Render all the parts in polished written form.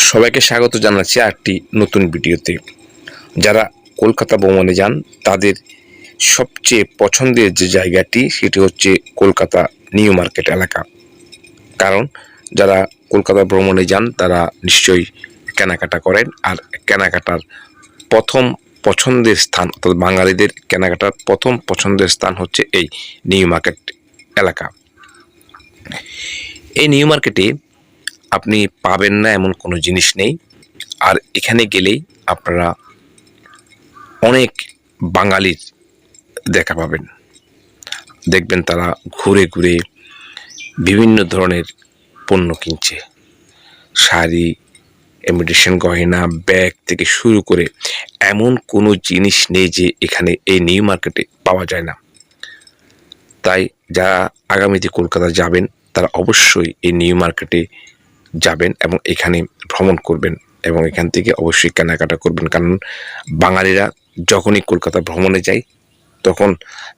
সবাইকে স্বাগত জানাচ্ছি আরেকটি নতুন ভিডিওতে। যারা কলকাতা ভ্রমণে যান তাদের সবচেয়ে পছন্দের যে জায়গাটি সেটি হচ্ছে কলকাতা নিউ মার্কেট এলাকা। কারণ যারা কলকাতা ভ্রমণে যান তারা নিশ্চয়ই কেনাকাটা করেন, আর কেনাকাটার প্রথম পছন্দের স্থান অর্থাৎ বাঙালিদের কেনাকাটার প্রথম পছন্দের স্থান হচ্ছে এই নিউ মার্কেট এলাকা। এই নিউ মার্কেটে আপনি পাবেন না এমন কোনো জিনিস নেই। আর এখানে গেলেই আপনারা অনেক বাঙালির দেখা পাবেন। দেখবেন তারা ঘুরে ঘুরে বিভিন্ন ধরনের পণ্য কিনছে, শাড়ি, ইমিটেশন গয়না, ব্যাগ থেকে শুরু করে এমন কোনো জিনিস নেই যে এখানে এই নিউ মার্কেটে পাওয়া যায় না। তাই যারা আগামীতে কলকাতা যাবেন তারা অবশ্যই এই নিউ মার্কেটে যাবেন এবং এখানে ভ্রমণ করবেন এবং এখান থেকে অবশ্যই কেনাকাটা করবেন। কারণ বাঙালিরা যখনই কলকাতা ভ্রমণে যায় তখন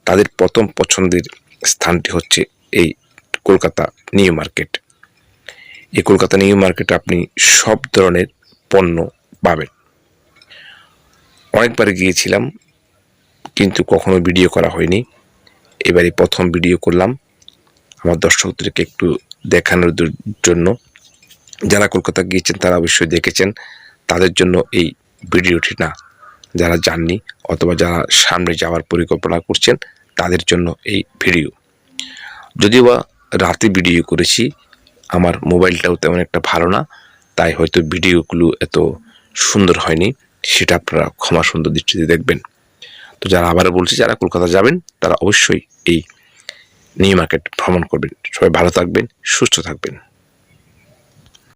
তাদের প্রথম পছন্দের স্থানটি হচ্ছে এই কলকাতা নিউ মার্কেট। এই কলকাতা নিউ মার্কেটে আপনি সব ধরনের পণ্য পাবেন। অনেকবার গিয়েছিলাম কিন্তু কখনো ভিডিও করা হয়নি, এবারে প্রথম ভিডিও করলাম আমার দর্শকদেরকে একটু দেখানোর জন্য। যারা কলকাতা গিয়েছেন তারা অবশ্যই দেখেছেন, তাদের জন্য এই ভিডিওটি না। যারা যাননি অথবা যারা সামনে যাওয়ার পরিকল্পনা করছেন তাদের জন্য এই ভিডিও। যদিও বা রাতে ভিডিও করেছি, আমার মোবাইলটাও তেমন একটা ভালো না, তাই হয়তো ভিডিওগুলো এত সুন্দর হয়নি, সেটা আপনারা ক্ষমা সুন্দর দৃষ্টিতে দেখবেন। তো যারা আবারও বলছি, যারা কলকাতা যাবেন তারা অবশ্যই এই নিউ মার্কেট ভ্রমণ করবেন। সবাই ভালো থাকবেন, সুস্থ থাকবেন।